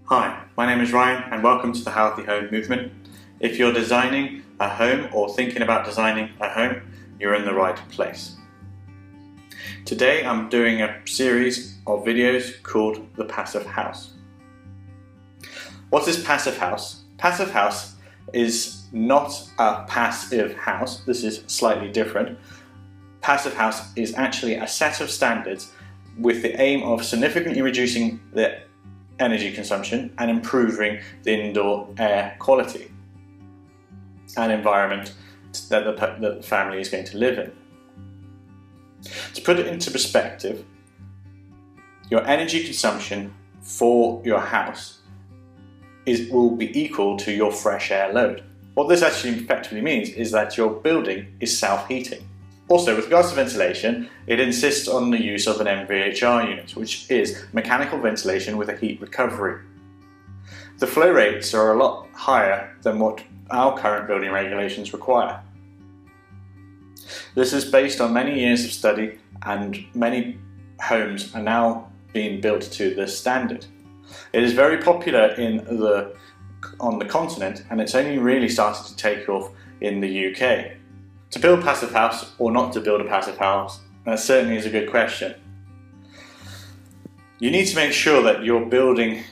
Hi, my name is Ryan and welcome to the Healthy Home Movement. If you're designing a home or thinking about designing a home, you're in the right place. Today I'm doing a series of videos called the Pasivehaus. What is Pasivehaus? Pasivehaus is not a passive house. This is slightly different. Pasivehaus is actually a set of standards with the aim of significantly reducing the energy consumption and improving the indoor air quality and environment that the family is going to live in. To put it into perspective, your energy consumption for your house will be equal to your fresh air load. What this actually effectively means is that your building is self-heating. Also, with regards to ventilation, it insists on the use of an MVHR unit, which is mechanical ventilation with a heat recovery. The flow rates are a lot higher than what our current building regulations require. This is based on many years of study, and many homes are now being built to this standard. It is very popular on the continent, and it's only really started to take off in the UK. To build a passive house or not to build a passive house, that certainly is a good question. You need to make sure that you're building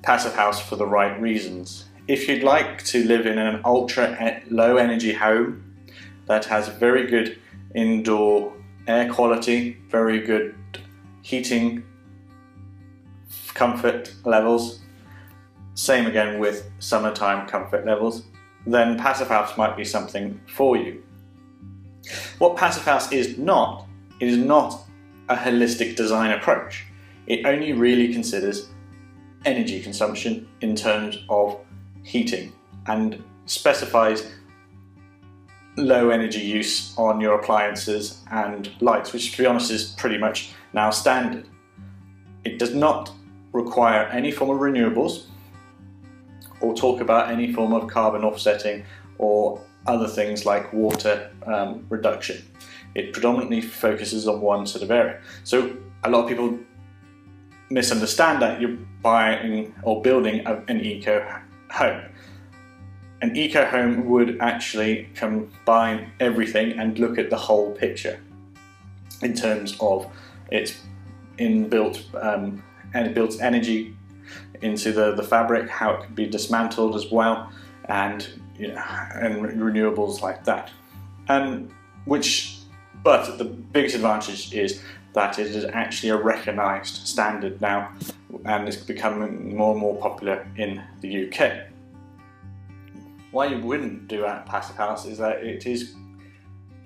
passive house for the right reasons. If you'd like to live in an ultra low energy home that has very good indoor air quality, very good heating comfort levels, same again with summertime comfort levels, then passive house might be something for you. What Pasivehaus is not a holistic design approach. It only really considers energy consumption in terms of heating and specifies low energy use on your appliances and lights, which to be honest is pretty much now standard. It does not require any form of renewables or talk about any form of carbon offsetting or other things like water reduction. It predominantly focuses on one sort of area. So a lot of people misunderstand that you're buying or building an eco home. An eco home would actually combine everything and look at the whole picture in terms of its inbuilt and it builds energy into the fabric, how it can be dismantled as well, and renewables like that. But the biggest advantage is that it is actually a recognised standard now, and it's becoming more and more popular in the UK. Why you wouldn't do a passive house is that it is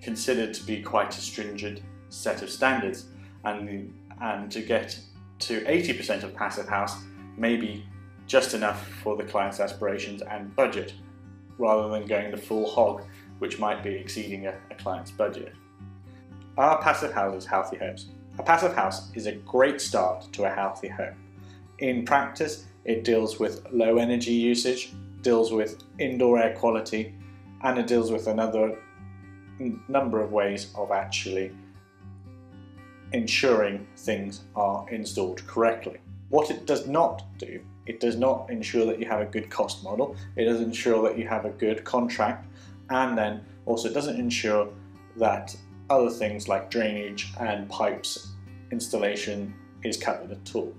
considered to be quite a stringent set of standards, and to get to 80% of passive house may be just enough for the client's aspirations and budget, rather than going the full hog, which might be exceeding a client's budget. Are passive houses healthy homes? A passive house is a great start to a healthy home. In practice, it deals with low energy usage, deals with indoor air quality, and it deals with another number of ways of actually ensuring things are installed correctly. What it does not do, it does not ensure that you have a good cost model, it doesn't ensure that you have a good contract, and then also it doesn't ensure that other things like drainage and pipes installation is covered at all.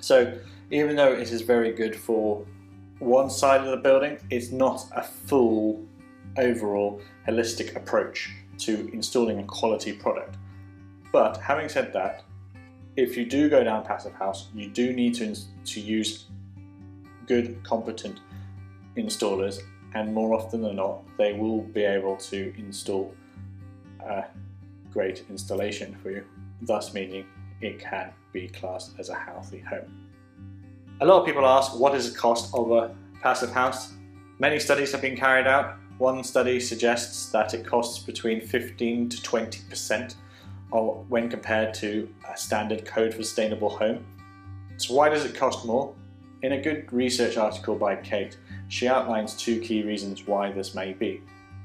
So even though it is very good for one side of the building, it's not a full overall holistic approach to installing a quality product. But having said that, if you do go down passive house, you do need to use good, competent installers, and more often than not, they will be able to install a great installation for you, thus meaning it can be classed as a healthy home. A lot of people ask, what is the cost of a passive house? Many studies have been carried out. One study suggests that it costs between 15 to 20% when compared to a standard code for sustainable home. So why does it cost more? In a good research article by Kate, she outlines two key reasons why this may be.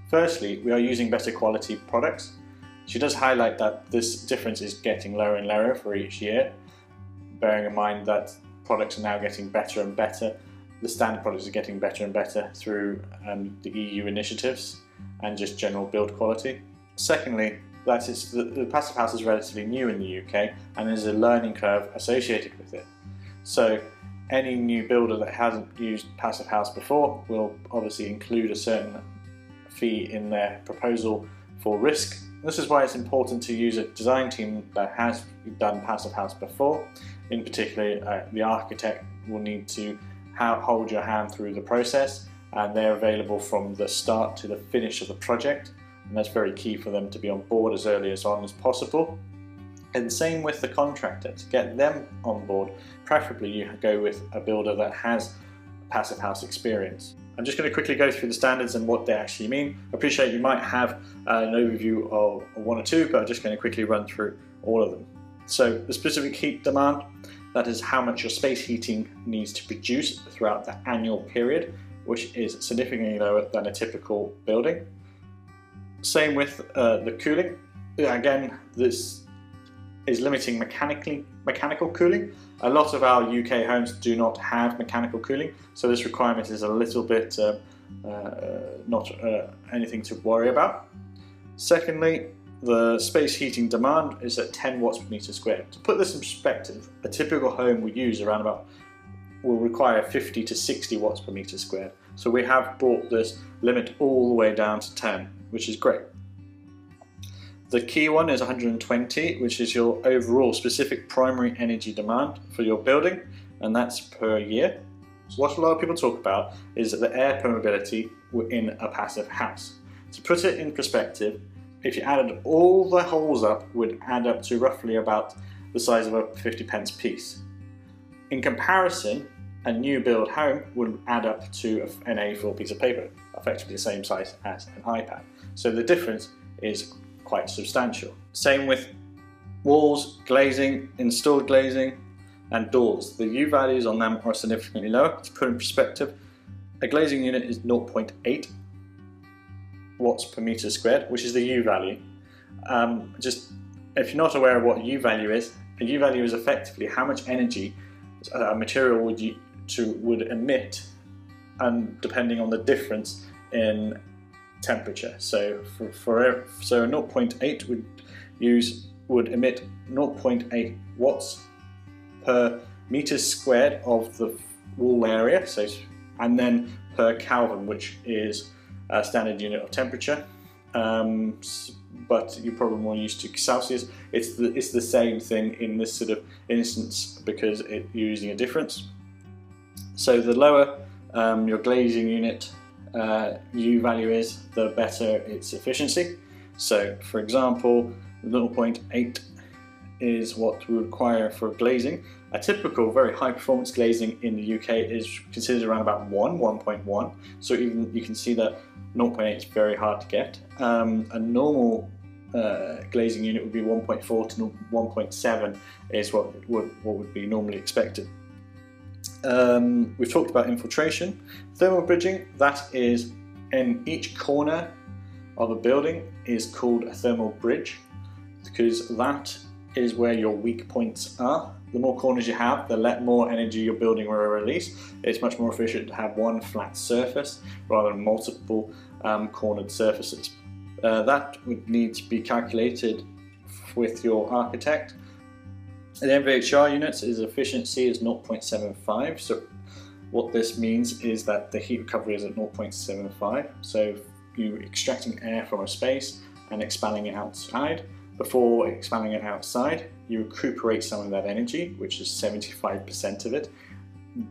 Firstly, we are using better quality products. She does highlight that this difference is getting lower and lower for each year, bearing in mind that products are now getting better and better. The standard products are getting better and better through the EU initiatives and just general build quality. Secondly, that is the Pasivehaus is relatively new in the UK and there's a learning curve associated with it. So any new builder that hasn't used Pasivehaus before will obviously include a certain fee in their proposal for risk. This is why it's important to use a design team that has done Pasivehaus before. In particular, the architect will need to hold your hand through the process, and they're available from the start to the finish of the project, and that's very key for them to be on board as early as possible. And same with the contractor, to get them on board, preferably you go with a builder that has Pasivehaus experience. I'm just going to quickly go through the standards and what they actually mean. I appreciate you might have an overview of one or two, but I'm just going to quickly run through all of them. So the specific heat demand, that is how much your space heating needs to produce throughout the annual period, which is significantly lower than a typical building. Same with the cooling. Again, this is limiting mechanical cooling. A lot of our UK homes do not have mechanical cooling, so this requirement is a little bit not anything to worry about. Secondly, the space heating demand is at 10 watts per meter squared. To put this in perspective, a typical home we use will require 50 to 60 watts per meter squared. So we have brought this limit all the way down to 10, which is great. The key one is 120, which is your overall specific primary energy demand for your building, and that's per year. So what a lot of people talk about is the air permeability in a passive house. To put it in perspective, if you added all the holes up, would add up to roughly about the size of a 50p piece. In comparison, a new build home would add up to an A4 piece of paper, effectively the same size as an iPad. So the difference is quite substantial. Same with walls, glazing, installed glazing, and doors. The U values on them are significantly lower. To put in perspective, a glazing unit is 0.8 watts per meter squared, which is the U value. Just if you're not aware of what U value is, a U value is effectively how much energy a material would emit, and depending on the difference in temperature. So so 0.8 would emit 0.8 watts per meter squared of the wall area. So and then per Kelvin, which is a standard unit of temperature. But you're probably more used to Celsius. It's the same thing in this sort of instance because you're using a difference. So the lower your glazing unit U value is, the better its efficiency. So for example, 0.8 is what we require for glazing. A typical very high performance glazing in the UK is considered around about 1.1. So even you can see that 0.8 is very hard to get. A normal glazing unit would be 1.4 to 1.7 is what would be normally expected. We've talked about infiltration. Thermal bridging, that is in each corner of a building is called a thermal bridge because that is where your weak points are. The more corners you have, the more energy your building will release. It's much more efficient to have one flat surface rather than multiple cornered surfaces. That would need to be calculated with your architect. The MVHR units, its efficiency is 0.75. So what this means is that the heat recovery is at 0.75. So you're extracting air from a space and expelling it outside. Before expelling it outside, you recuperate some of that energy, which is 75% of it,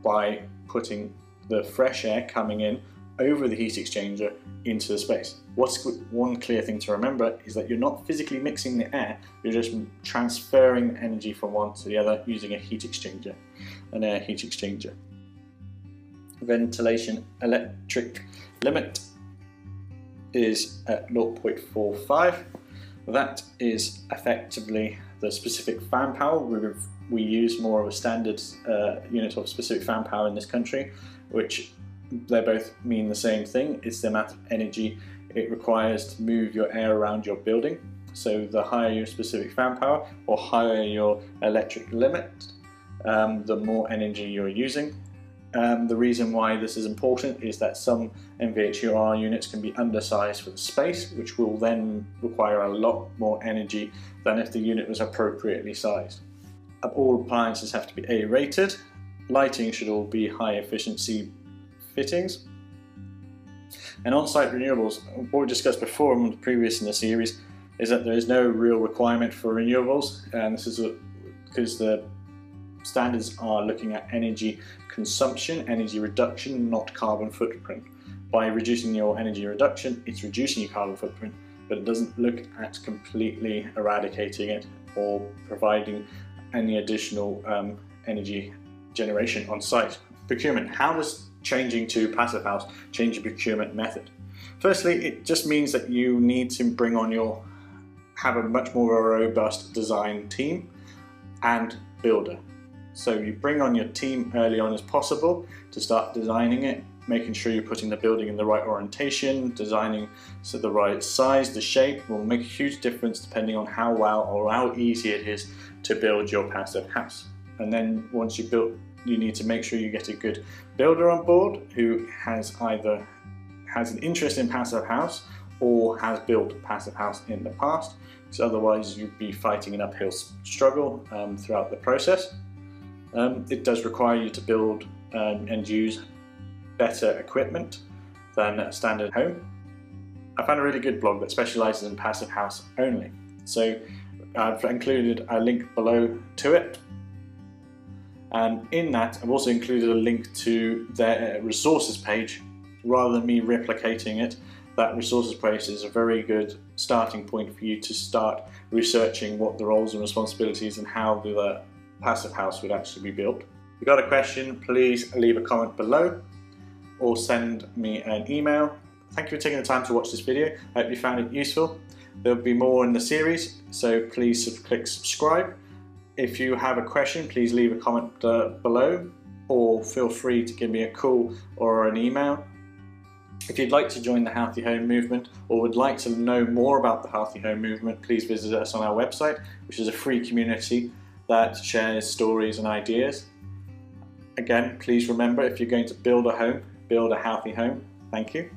by putting the fresh air coming in over the heat exchanger into the space. What's one clear thing to remember is that you're not physically mixing the air, you're just transferring energy from one to the other using a heat exchanger, an air heat exchanger. Ventilation electric limit is at 0.45. That is effectively the specific fan power. We use more of a standard unit of specific fan power in this country, which they both mean the same thing. It's the amount of energy it requires to move your air around your building. So the higher your specific fan power or higher your electric limit, the more energy you're using. The reason why this is important is that some MVHR units can be undersized for the space, which will then require a lot more energy than if the unit was appropriately sized. All appliances have to be A rated. Lighting should all be high efficiency fittings. And on-site renewables, what we discussed before and previous in the series, is that there is no real requirement for renewables, and this is because the standards are looking at energy consumption, energy reduction, not carbon footprint. By reducing your energy reduction, it's reducing your carbon footprint, but it doesn't look at completely eradicating it or providing any additional energy generation on site. Procurement. How does changing to Pasivehaus change your procurement method? Firstly, it just means that you need to have a much more robust design team and builder. So you bring on your team early on as possible to start designing it, making sure you're putting the building in the right orientation, designing so the right size, the shape will make a huge difference depending on how well or how easy it is to build your passive house. And then once you build, you need to make sure you get a good builder on board who either has an interest in Pasivehaus or has built Pasivehaus in the past, because otherwise you'd be fighting an uphill struggle throughout the process. It does require you to build and use better equipment than a standard home. I found a really good blog that specialises in Pasivehaus only, so I've included a link below to it. And in that, I've also included a link to their resources page. Rather than me replicating it, that resources page is a very good starting point for you to start researching what the roles and responsibilities and how the Pasivehaus would actually be built. If you've got a question, please leave a comment below or send me an email. Thank you for taking the time to watch this video. I hope you found it useful. There'll be more in the series, so please click subscribe. If you have a question, please leave a comment below, or feel free to give me a call or an email. If you'd like to join the Healthy Home Movement or would like to know more about the Healthy Home Movement, please visit us on our website, which is a free community that shares stories and ideas. Again, please remember, if you're going to build a home, build a healthy home. Thank you.